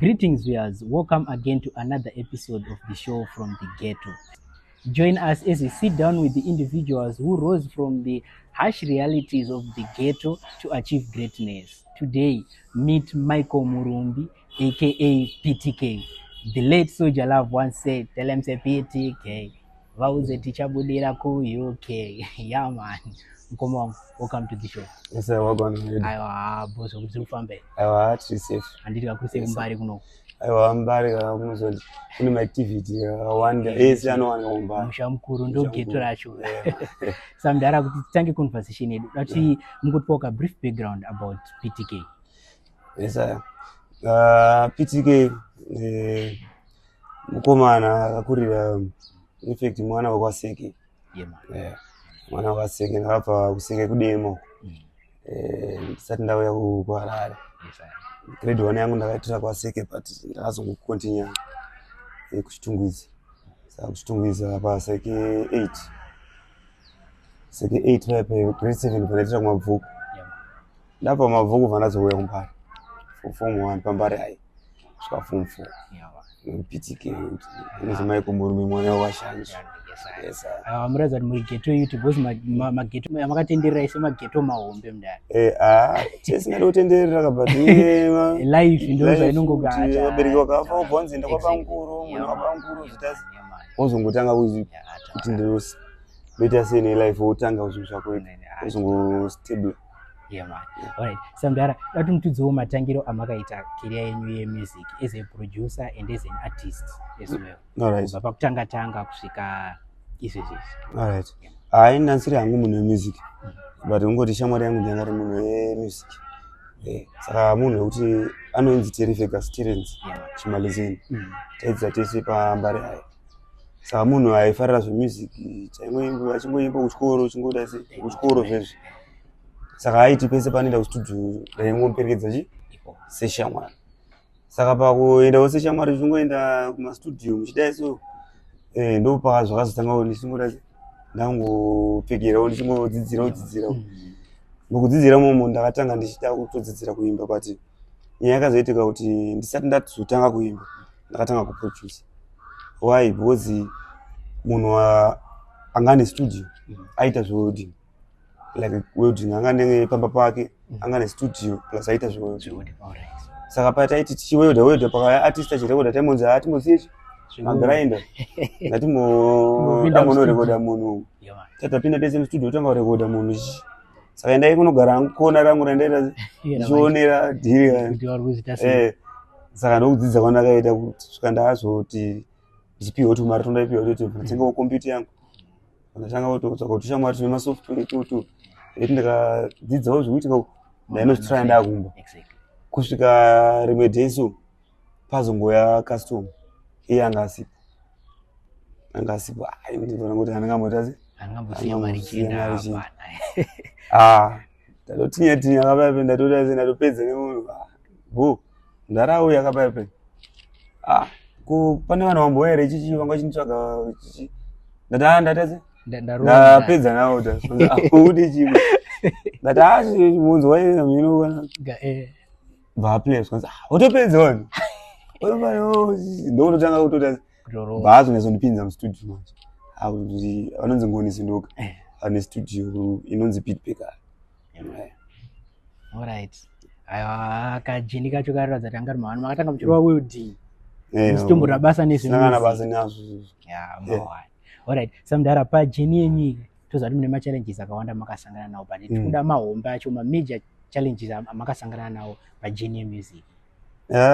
Greetings, viewers. Welcome again to another episode of the show From the Ghetto. Join us as we sit down with the individuals who rose from the harsh realities of the ghetto to achieve greatness. Today, meet Michael Murumbi, aka PTK. The late Soldier Love once said, tell him say PTK. Vauze tichabudira ku UK. Yeah, man. Come welcome to the show. Yes, sir. Welcome. Aiwa, boss, kuti ufambe. Aiwa, safe. Anditi kakuse kumbari kuno. Aiwa, mbari kunozoti kune my activity wanda ese anowana kumbari. Mushamukuru ndo ghetto racho. Samdara kuti titange conversation yedu. Dati mungotipa brief background about PTK. Yes, sir. PTK mukomana akakurira in fact mwana wakwaseke. Yeah, man. Mwana wakwaseke ndakabva kuseke kudemo. Ndisati ndauya kuHarare. Yes, sir. Grade 1 yangu ndakaitira kwaseke but ndakazongocontinue kuchitungwiza. Saka kuchitungwiza paseke 8. Seke 8 pepe grade 7 ndakaitira kumabvuku. Ndapa mabvuku vanazouya kumbari. Form 1 pambari hai. Svika form 4. PTK unozi Michael Murumbi mwana washanje. Yes, sir. Muraza muri ghetto yuti boss maghetto makatenderera ise maghetto mahombe mndani. Tisingade kutenderera but life ndoza inongogata. Wabereki kafa ubvonzi ndakwa pankuru mwana wapankuru zvitasi. Ozongotanga kuti ndosi. Beta sene life utanga uzvusha kwete. Ozongo stable. Yeah, man. Alright. Samdara, datumtudzowo matangiro amakaita career yenyu yemusic as a producer and as an artist as well. Alright. Kubva pakutanga kusvika izvezvi. Alright. Haina nsiri yangu munhu wemusic. But ungoti shamwari yangu ndangari munhu wemusic. Saka munhu wekuti anonzi Terrific Students chimalizeni. Taidza tese pambari hai. Saka munhu aifarira zvemusic chaimwe achingoimba kuchikoro chingoda kuchikoro zvezvi. Saka aiti pese panoenda kustudio ndaingomperekedza seshamwari. Saka pakuenda seshamwari zvongoenda kumastudio muchidai so ndo pakazvakazotanga ndichingoda ndangopfekerawo ndichingodzidzira. Mukudzidzira momo ndakatanga ndichida kutodzidzira kuimba but nyaya yakazoitika kuti ndisati ndatozotanga kuimba ndakatanga kuproduce. Why? Because munhu angane studio aita zvodini. Like welding angane pamba pake angane studio plus aita zvodini. Saka pataiti tichiwelda paka artist achirekoda timonzi atimozichi magrinder ndatimo rekoda munhu tatapinda tese studio tanga rekoda munhu. Saka ndai kunogara kona rangu randaita ndionera dhiri. Saka ndokudzidza kwandakaita kusvika ndazoti ndichipiwa tumari tondaipiwa kuti nditengewo computer yangu. Ndakatanga kutotsvaka kuti shamwari tine masoftware tutu ndikadzidzawo zvikuitika ndainozvitry ndakumba. Kusvika rimwe dheso pazongoya custom iye anga asipo ndinoona kuti anangambota angambosiya mari chena ndatotinya akapaipe ndatopedza nemunhu ndarauya akapaipe pane vanhu vamboya here chichi vanga chinitsvaga chichi ndapedza nawo udi chimwe ndati munzi waina mino vaplay skanzi utopedza vanhu ndokutotanga kutota vaazongazondipinza mustudio manje akuti vanonzi ngonisindoka ane studio inonzi Pitbacker. Alright. Aiwa kajini kacho karatidza kuti angari vanhu makatanga muchirwa welding. Musitomborwa basa nezvinhu. Sangana basa nazvo. Alright. Samdara pajini yenyu toziva kuti mune machallenges akawanda makasangana nawo but tikuda mahombe acho major challenges amakasangana nawo pajini yemusic.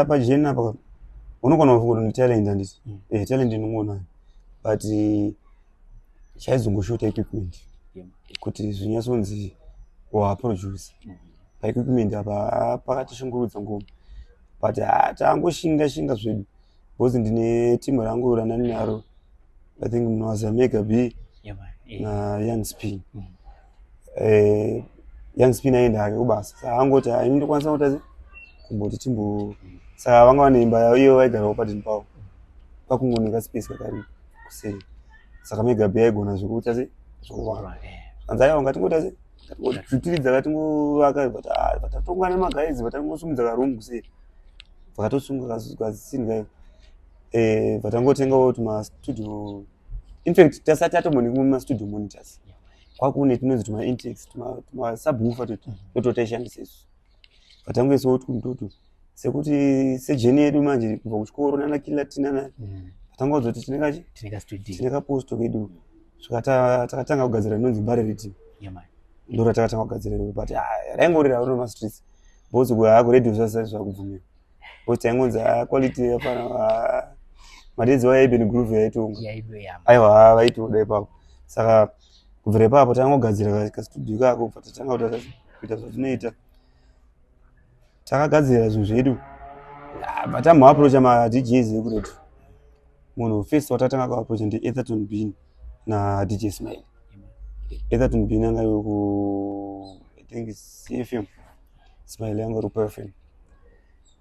Pajini apa unokona kufunga kuti talent handiti. Talent ndinoona but chaizongoshota equipment kuti zvinyatsonzi waproducer. Equipment apa pakatishungurudza ngoma but tangoshinga zvedu because ndine timu rangu ranani naro I think munowaziva Mega B na Young Spin. Young Spin aenda hake kubasa saka angoti ndokwanisa kuti kumboti timbo saka vanga vane imba yavo iyo vaigarawo padini pavo pakungonika space kakari kuseri. Saka Mega B aigona zvekuti anzaiwa ngatingoti zvitiridza katingovaka vatatongana magaidzi vatangosumudza karumu kuseri vakatosunga kazinga vatangotengawo tumastudio. In fact tasati atomoni kumastudio monitors kwakune tinonzi tuma-intakes tuma-subwoofer tototaishandisa isu vatangoisawo tukutoto sekuti sejeni yedu manje kubva kuchikoro nanakila tinana vatangauzoti tinekaposto kedu takatanga kugadzira inonzi mbareriti ndora takatanga kugadzira but raingorira uno mastreets bozi kuredio zvasati zvakubvumiwa bozi taingonzi quality yapana madedzi waibeni groove yaitonga aiwa vaitoda ipapo saka kubvira ipapo tangogadzira kastudio kako bva tatanga kuita zvatinoita takagadzira zvinhu zvedu vatamboaprocha madjs ekuretu munhu first watatanga kuaprocha ndiEtherton Bean naDJ Smile. Etherton Bean anga yoku I think CFM, Smile anga ruperfect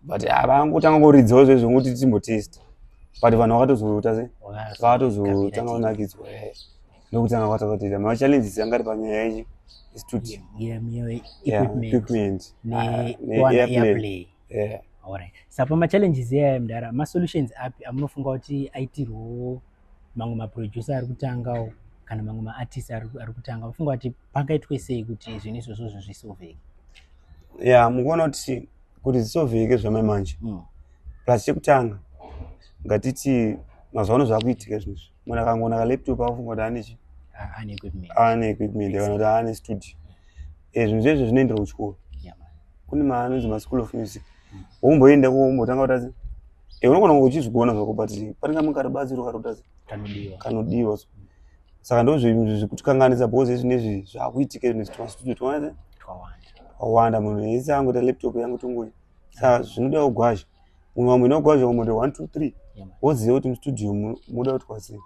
but avangotanga kuridzawo zvezvo ngokuti timbotest but vanhu vakatozota vakatozotanga kunakidzwa nokutanga kwatakutoita machallenges anga ari panyaya yachi studio equipment neairplay. Alright. Sapa machallenges aya mudara masolutions api amunofunga kuti aitirwo mamwe maproducer ari kutangawo kana mamwe maartist ari kutanga mufunga kuti pangaitwe sei kuti zvinhu izvozvo zvisolveke? Mukuona kuti zvisolveke zvamamanje plus chekutanga ngatiti mazuva ano zvakuitika zvinhu izvi munhu akangona kalaptop akufunga kuti ane equipment kana kuti ane studio zvinhu zvezvo zvinoendera kuchikoro kune maanonzi maschool of music wokumboenda kumbotanga kuti unogona uchizvigona zvako but panenge mungari bazi rokarota kanodiwa saka ndo zvinhu zvekutikanganisa bhozi ezvinezvi zvakuitika zvinhu tumastudio twawanda munhu ese angota laptop yangu tongoi saka zvinoda kugwazha munhu wamwe inogwazha umwe 1 2 3 woziva kuti mustudio munoda kuti kwasei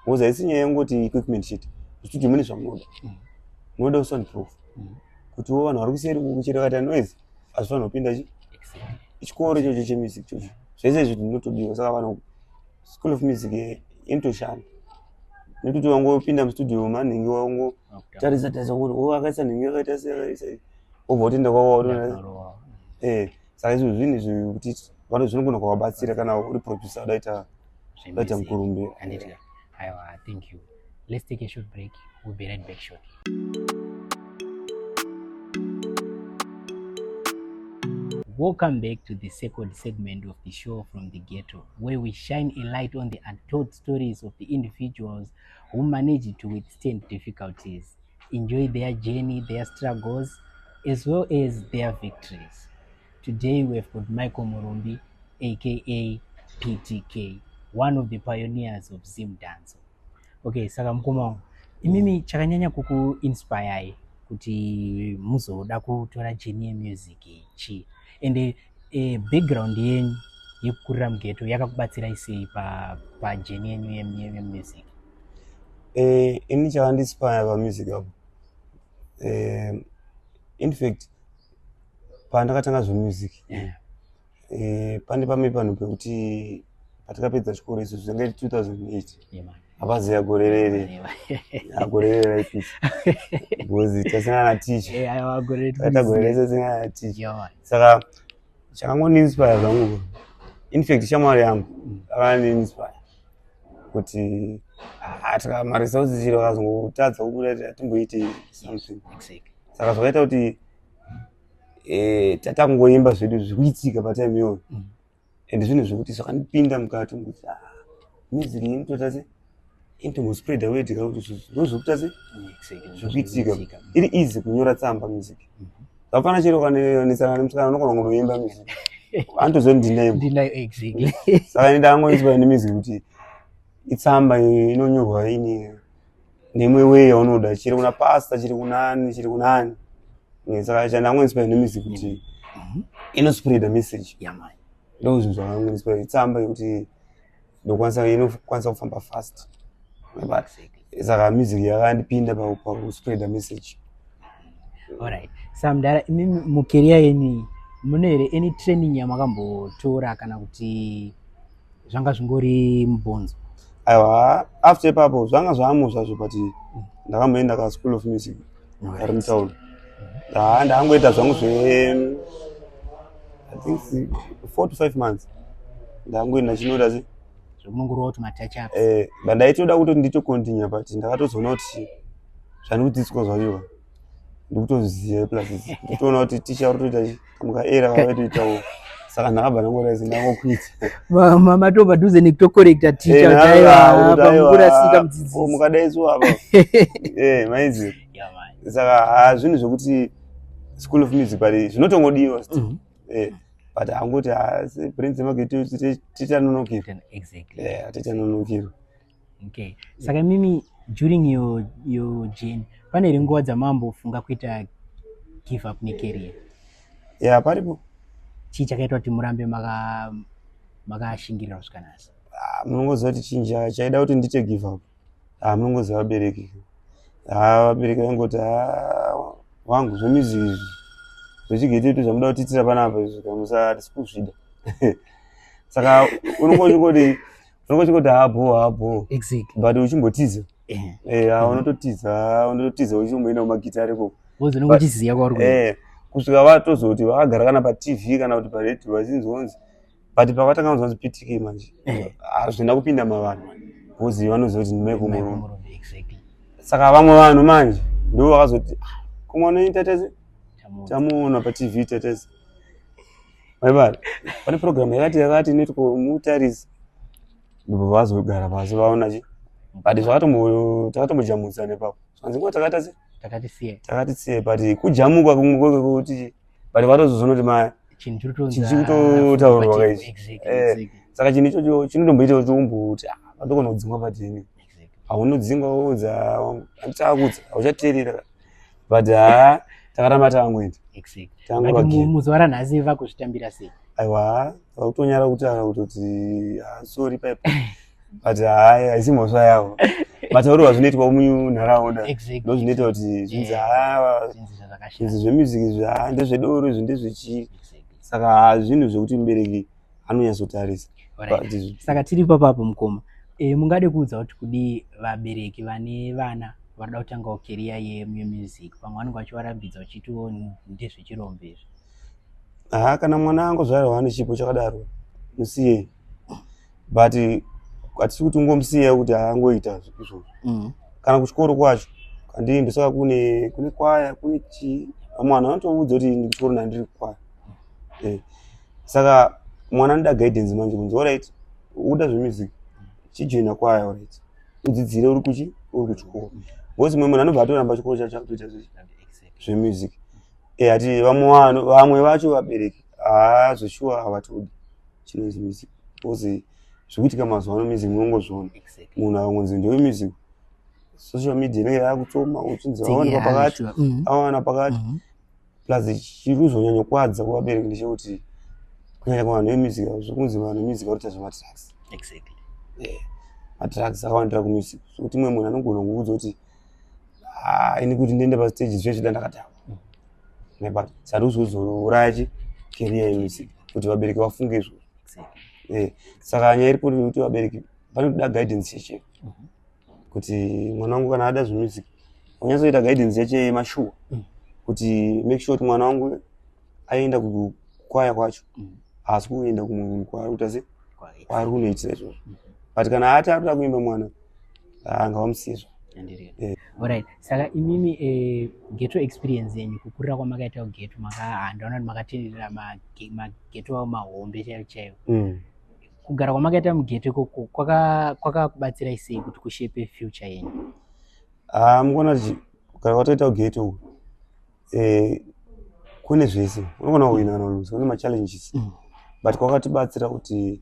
wozi haisi nyaya yangoti equipment chete mustudio mune zvamunoda munoda soundproof kuti wo vanhu vari kuseri kuchirekata noise hazvifanira kupinda chikoro ichocho chemusic chocho zvese izvi zvinotodiwa saka vanhu school of music inotoshanda nekuti wangopinda mustudio manhingi wangotarisa kuti akaisa nhingi akaita sei obva utenda kwawo saka izvo zvinhu zvekuti vanhu zvinogona kuvabatsira kana uri producer udaita mukurumbira. Thank you. Let's take a short break. We'll be right back shortly. Welcome back to the second segment of the show From the Ghetto, where we shine a light on the untold stories of the individuals who manage to withstand difficulties, enjoy their journey, their struggles, as well as their victories. Today we've got Michael Murumbi, aka PTK, one of the pioneers of Zim Dance. Okay, saka mukoma imimi chakanyanya kuku-inspire kuti muzoda kutora journey yemusic chi and background yenyu yekukurira mughetto yakakubatsirai sei pajourney yenyu yemusic? Ini chakandiinspire pamusic apo in fact pandakatanga zvemusic pane pamwe panhu pekuti patakapedza chikoro isu zvanga 2008 hapaziya gorerere agorerera ipisi because tasina na teacher taita gorerese sina na teacher saka chakangoninspire zvangu in fact shamwari yangu akaninspire kuti atika maresources chiro akazongotadza kubuda atimboite something saka zvakaita kuti tatangoimba zvedu zvikuitika patime iyoyo and zvinhu zvekuti zvakandipinda mukati kuti music inototase intombospreada wedika kuti ndozvokutase zvikuitika iri easy kunyora tsamba music zvapana chero kanesana nemusikana unogona kungoimba music andozondinayo saka ndangoinspire nemusic kuti itsamba inonyorwa ine nemwe way yaunoda chiri kuna pasta chiri kunani saka chandangoinspire nemusic kuti inospreada message ndo zvinhu zvakangoinspire itsamba yekuti inokwanisa kufamba fast saka music yakandipinda pakuspreada message. Alright. Samdara imimi mukeria yeni mune here any training yamakambotora kana kuti zvanga zvingori mubonzo? Aiwa, after ipapo zvanga zvamo zvazvo but ndakamboenda ka School of Music ari mutown. Ndangoita zvangu I think 4 to 5 months ndangoenda chinoda se munongorowa kuti matacha bandaitoda kuti nditokontinua but ndakatozoona kuti zvandikudzidziswa zvacho ndikutoziva plus nditoona kuti ticha uritoita kamukaera kavatoitawo saka ndakabva ndangoraisi ndangokwita mama padhuze nekutokorekta ticha pamungurasika mudzidzisi mukadaiso apa maizi saka zvinhu zvokuti school of music but zvinotongodiwa but angoti prince mageto titanonokirwa titanonokirwa. Okay, saka mimi during your journey pane iri nguva dzamambofunga kuita give up necareer? Paripo. Chii chakaita kuti murambe makashingirira kusvika nhasi? Munongoziva kuti chinja chaida kuti ndiite give up munongoziva vabereki vabereki vangoti wangu zvemusic izvi zvechigetetu zvamuda kutiitira panapa zvikamusati sikuzvida saka unongochingoti habho but uchimbotiza unototiza uchimboenda kumagitari ko wozonongochiziya kwauri kusvika vatozoti vakagara kana patv kana kuti paredio vachinzonzi but pakatanga kunzonzi PTK manje hazvina kupinda mavanhu bhozi vanoziva kuti ndimekumurume saka vamwe vanhu manje ndo vakazoti kumwana tatese tamuona patv tatese maibari pane program yakati netiko mutarisi ndipo vazogara pasi vaona chi but zvakatombojamutsa nepapo zvanzi nguva takatisiye but kujamuka kumwe kwekuti but vatozozona kuti chichikutotaurwa kaichi saka chinhu ichocho chinotomboita kuti umbuti patokona kudzingwa patini haunodzingwa woudza anditaakudza hauchateerera but takaramba tangoenda muzuva ranhasi vakuzvitambira sei? Aiwa vakutonyara kutaura kuti sorry pipe but haisi mhosva yavo mataurirwa zvinoitwa munharaunda ndo zvinoita kuti zvinzi zvemusic izvi ndezvedoro izvi ndezvechii saka zvinhu zvekuti mubereki anonyatsotarisa. Saka tiri papapo mukoma mungade kuudza kuti kudii vabereki vane vana varida kutangawo career yemusic pamwe vanenge vachivarambidza vachitiwo ndezvechirombo izvi? Kana mwana angozvarwa ane chipo chakadaro musiye but hatisi kuti ungomusiya kuti angoita izvozvo kana kuchikoro kwacho kandiende saka kune kwaya kune chii vamwe vanhu vanotoudza kuti ndikuchikoro nandiri kwaya saka mwana anoda guidance manje kunzi alright uda zvemusic chijoina kwaya alright udzidzire uri kuchikoro because mumwe munhu anobva atoramba chikoro chacho akutoita zvemusic hati vamwe vacho vabereki zveshuwa havatodi chinonzi music because zvikuitika mazuva ano music munongozviona munhu akangonzi ndewemusic social media inenge yakutsoma uchinzi awana pakati plus chiri kuzonyanyokwadza kuvabereki ndechekuti kunyanya kuvanhu vemusic zvokunzi vanhu vemusic varikuita zvematracks matracks akawandira kumusic zvokuti mumwe munhu anogona kuudza kuti ini kuti ndiende pastage zvechida ndakatama but sari kuzouraya career yemusic kuti vabereki vafunge izvozvo saka nyaya iripo kuti vabereki vanoda guidance yeche kuti mwana wangu kana ada zvemusic unyatsoita guidance yache yemashuwa kuti make sure kuti mwana wangu aenda kukwaya kwacho asi kuenda kumwe kwaari kuita se kwaari kunoitira izvozvo but kana hati arikuda kuimba mwana ngavamusiyezvo. Alright, saka imimi ghetto experience yenyu kukurira kwamakaita kughetto ndaona kuti makatenderera maghetto mahombe chaiwo kugara kwamakaita mughetto ikoko kwakakubatsirai sei kuti kushape future yenyu? Mukuona kuti kugara kwatoita kughetto kune zvese unogona kuwina kana kuluza kune machallenges but kwakatibatsira kuti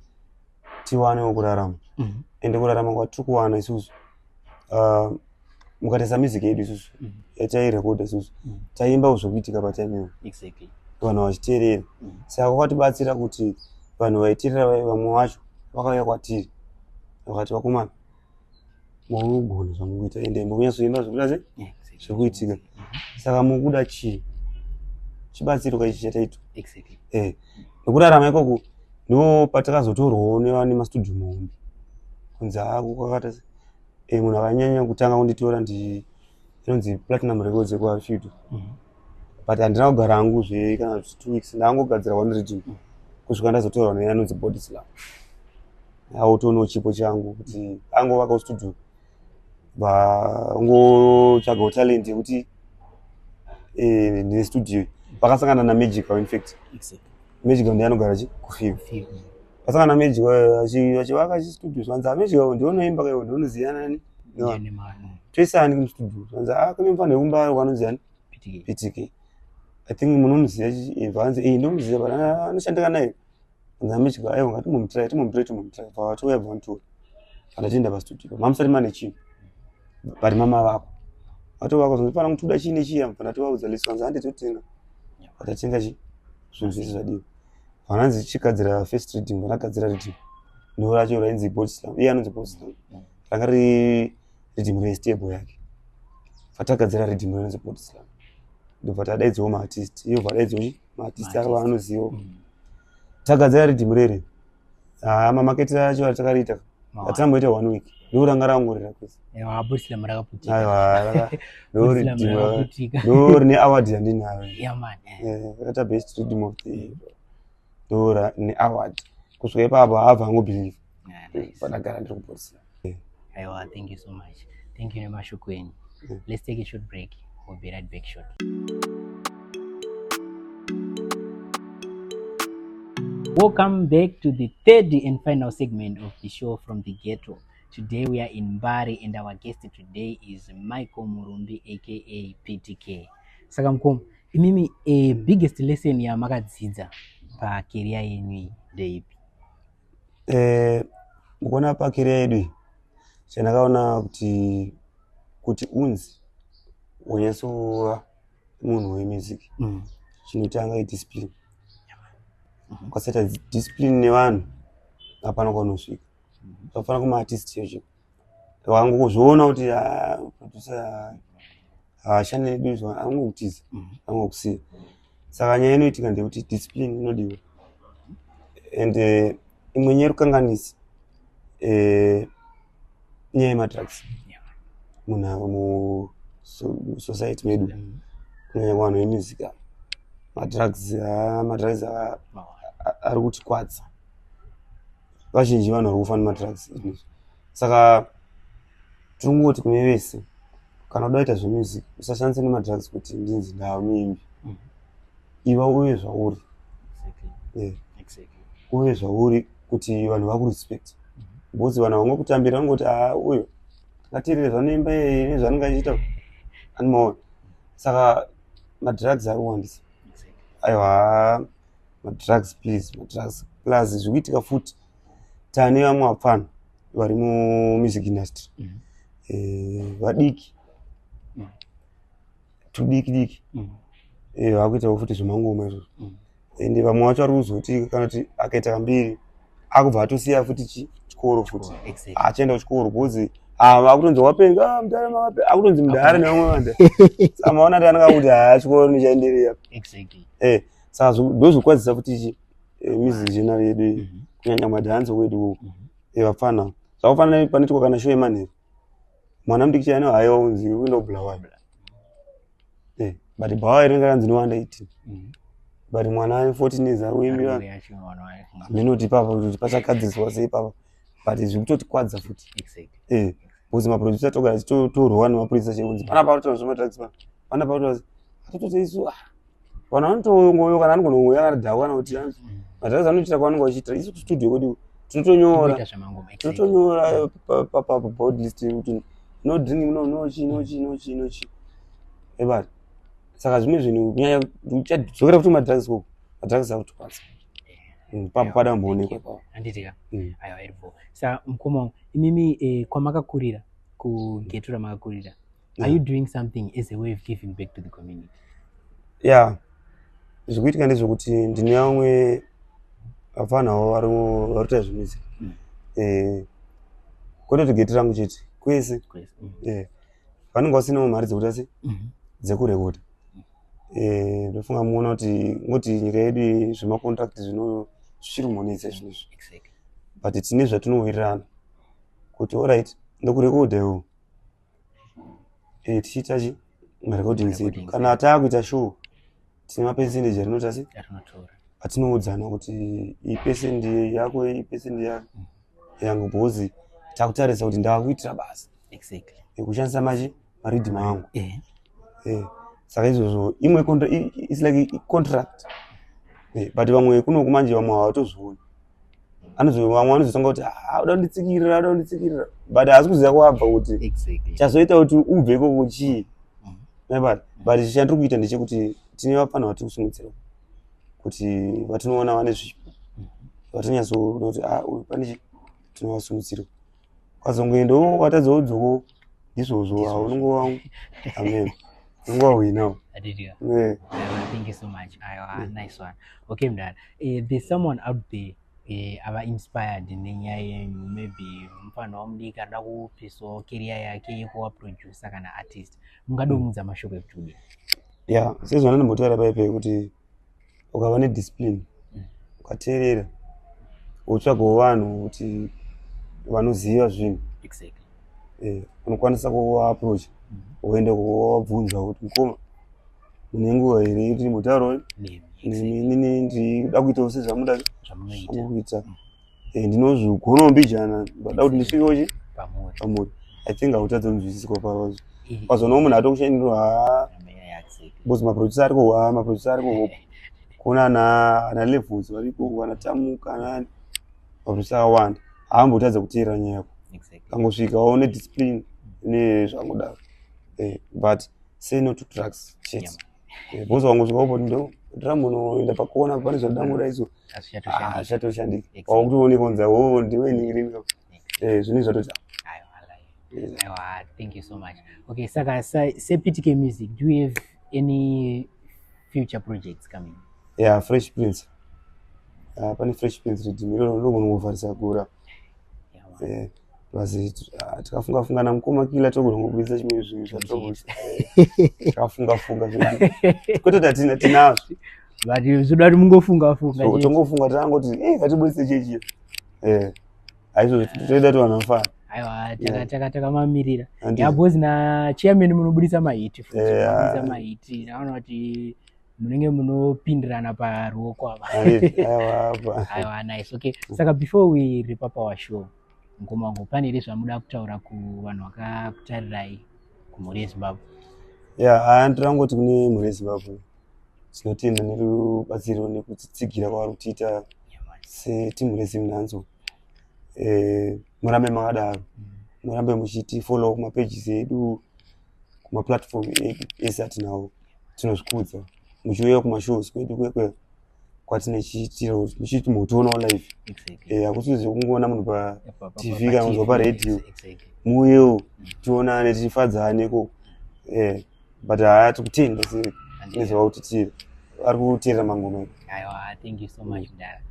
tiwanewo kurarama ende kurarama kwatiri kuwana isusu mukatesa music yedu isusu yatairekoda isusu taimba zvokuitika pataimewo vanhu vachiteerera saka kwakatibatsira kuti vanhu vaiteerera vamwe vacho vakauya kwatiri vakati vakomana maunogona zvamukuita ende mukunyatsoimba zvokuita se zvokuitika saka mukuda chii chibatsiro ichi chataitwa nekurarama ikoko ndo patakazotorwawo nemastudio mahombe kunzi kwakata se munhu akanyanya kutanga kunditora inonzi Platinum Records kwa Fido but handina kugara hangu kana 2 weeks ndangogadzira one rhythm kusvika ndazotorwa neanonzi Body Slam autono chipo changu kuti angovaka studio vangotsvaga talent yekuti nestudio vakasangana naMagical. In fact Magical ndiye anogara kuFIV pasangana Magical achivaka studio zvanza Magical ndionoimba kayo ndinoziya nani toisani kumstudio zvanza kune mufana wekumba vanonziya PTK. I think munomuziya vanzi ndomuziya bana anoshandika naye Magical ayo ngatimumutry patouya bvantu anatienda pastudio mamusati mane chinhu but mama vako vatovaka zvofana kutuda chii nechiya mufana tovaudza list vanzi handitotenga vatatenga zvinhu zvese zvadiwa vananzi chigadzira first reading vanagadzira reading ndoracho rainzi Body Slam iye anonzi Body Slam ranga riri reading restable yake vatagadzira reading rainzi Body Slam ndobva tadaidzawo maartist iyo vadaidzawo maartist avo anozivawo tagadzira reading rere mamaketira acho atakariita atamboita 1 week ndoranga rangorera kwese Body Slam rakaputika ndorine award yandinayo rakata best reading of the year ndora neaward kusvika ipapo haabva angobelieve padagara ndiri kuBody Slam. Aiwa, thank you so much. Thank you nemashoko enyu. Let's take a short break. We'll be right back shortly. Welcome back to the third and final segment of the show from the ghetto. Today we are in Mbare and our guest today is Michael Murumbi aka PTK. Saka mkomo, imimi biggest lesson ya makadzidza pa career yenyu ndeipi? Mukona pa career yedu chandakaona kuti unzi wonyesova munhu wemusic chinotanga idiscipline. Kwaseta discipline nevanhu hapana kwanosvika. Vafana kumaartist checho wangozviona kuti producer hashandi nedu angokutiza angokusiya. Saka nyaya inoitika ndekuti discipline inodiwa and imwe nyaya yerukanganisi nyaya yemadrugs musociety medu kunyanya kuvanhu vemusic madrugs ari kutikwadza vazhinji vanhu vari kufa nemadrugs. Saka tirikungoti kune vese kana uda kuita zvemusic usashandise nemadrugs kuti ndinzi ndamuimbi. Iva uye zvauri uye zvauri kuti vanhu vakurespect because vanhu vangokutambira vangoti uyo ngatirire zvanoimba nezvanenge achiita animaona. Saka madrugs ari kuwandisa. Aiwa madrugs please, madrugs plus zvikuitika futi tane vamwe vapfana vari mumusic industry vadiki tudiki vakuitawo futi zvemangoma izvozvo ende vamwe vacho vari kuzoti kana kuti akaita kambiri akubva atosiya futi chikoro futi achienda kuchikoro because akutonzi wapenga mudhara akutonzi mudhara nevamwe vanda samaona ti ananga kuti chikoro nichaenderera. Saka ndozvokwadzisa futi music genre yedu kunyanya madhanzo wedu vapfana zvakufana panoitwa kana show yemanheru mwana mudiki chayana haiwa unzi unoblawa but bhawa iringa ranzi no under 18 but mwana 14 years ari kuimbira ndinoti papa kuti pachagadziriswa sei papa but zvirikutoti futi because maproducer togara titorwa nemaproducer chekunzi pana pakuti zvemadags pana pakuti atototi isu vanhu vanotongoyo kana anogonongoya kana dhawana kuti madhags anochita kwaanonga achiita isu studio kwedu tinotonyora board list kuti no drink nochi but saka zvimwe zvinhu kunyanya uchadzokera kuti madhags koko madhags akutikwadza papo padamboonekwa papo handitika aiwa iripo. Saka mukoma imimi kwamakakurira kugeto ramakakurira are you doing something as a way of giving back to the community? Zvikuitika ndezvokuti ndine vamwe vapfanhawo vari kuita zvemusic kwete geti rangu chete kwese vanenge vasinawo mari dzekuita sei dzekurekoda. Ndofunga muona kuti ngoti nyika yedu zvemacontract zvichiri kumonesa zvinezvi but tine zvatinowirirana kuti alright ndokurekodha iwo tichiita chi marecordings edu kana taakuita show tine mapercentage arinota sei Yatinotora. atinoudzana kuti iyi pesendi yako iyi pesendi yangu bhozi takutarisa kuti ndavakuitira basa Exactly. kushandisa maridhimu angu saka izvozvo imwe is like contract but vamwe kuno kumanje vamwe havatozvioni vamwe vanozotanga kuti uda kunditsikirira but hasi kuziva kwabva kuti chazoita kuti ubve ikoko chii but chandiri kuita ndechekuti tine vapana vatiri kusimudzira kuti vatinoona vane zvipo vatinyazoona kuti uyu pane tinovasimudzira kwazongoendawo watadzawo dzoko izvozvo haunongova amen unongova winawo. Thank you so much. Nice one. Okay, Mdala. There's someone out there ava inspired nenyaya yenyu, maybe mfano wamudiki ada kupisawo career yake yekuva producer kana artist, mungadomudza mashoko ekuti sezvana ndimbotaura paipai kuti ukava nediscipline ukateerera utsvagawo vanhu kuti vanoziva zvinhu unokwanisa kuvaapproach woenda kuvabvunza kuti mukoma mune nguva here yekuti mutauro nini ndida kuitawo sezvamuda kuita ndinozvigona mbijana ndada kuti ndisvikewo pamuri. I think hautadza kunzwisiswa pavazvo pazonawo munhu atokushandira because maproducer ariko kuna ana levels variko vanatamuka nani maproducer akawanda haambotadza kuteera nyaya yako kangosvikawo nediscipline nezvakudaro but say no to drugs shit because wangosvikawo poti ndira munoenda pakona pane zvadamura izvo zvatoshandika wakutooneka kunza ndiwe ningiringa zvine zvatoti Thank you so much. Okay, Saka, PTK Music, do you have any future projects coming? Fresh Prince. Pani Fresh Prince ndogonovharisa kura. Basi tikafunga na mukoma kila togonokuisa chimwe zvinhu zvatogosa. Tikafunga kwete tatina tinazvo. But zvoda kuti mungofunga. So tongofunga tangoti katibudise chechi. Aizo toida to vanafana. Aiwa takamamirira. Yabozi na chairman munobudisa mahiti futi. Munobudisa mahiti. Naona kuti munenge munopindirana paruoko apa. Aiwa nice. Okay. Saka before we wrap up our show, Ngomango pane zvamuda kutaura kuvanhu vakakutarirai kumhuri yeZimbabwe. Ndirangoti kune mhuri yeZimbabwe tinotenda nerubatsiro nekutsigira kwavari kutiita setimu reZimnanzo. Murambe makadaro, murambe muchitifollow kumapages edu, kumaplatform ese atinawo, tinozvikudza. Muchiuya kumashows kwedu kwatinochiitira kuti muchiti mutonawo live. Hakusi zvekungoona munhu paTV kana kuzwa paradhiyo. Muuyewo tionane tifadzaneko. But hatikutenda nezvava kutitira. Ari kuteerera mangoma. Aiwa, thank you so much Mdala.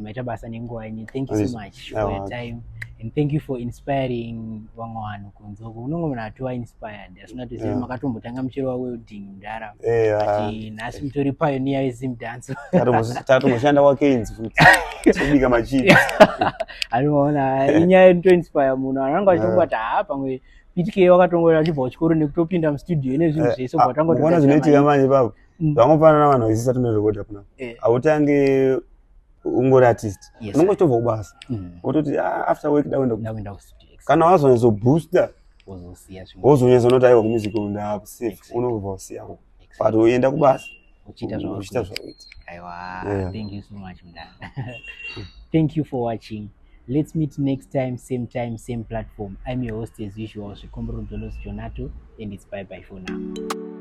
Maita basa nenguva yenyu. Thank you so much for your time and thank you for inspiring vamwe vanhu kunzoko. Unonge munhu atiwa inspired. Asina kuti makatombotanga muchero wawedding Mdala. Ati nhasi mutori pioneer weZim dance. Tatomboshanda wakenzi futi. Tibika machini. Anoona inyaya inotoinspire munhu ananga achitongoti pamwe PTK wakatongoera achibva kuchikoro nekutopinda mustudio nezvinhu zvese kwatangoona kuona zvinoitika manje baba. Vangofanana vanhu vaisisa tunorekhodha kuna. Hautange ungori artist. Unongotobva kubasa. Wototi after work ndaenda kustudio. Kana wazonyatso booster wozonyatso noti aiwa kumusic ndava safe unobva usiyako. But uenda kubasa uchita zvauita. Aiwa, thank you so much Mdala. Thank you for watching. Let's meet next time, same platform. I'm your host as usual, Shikombro Dolos Jonato, and it's bye-bye for now.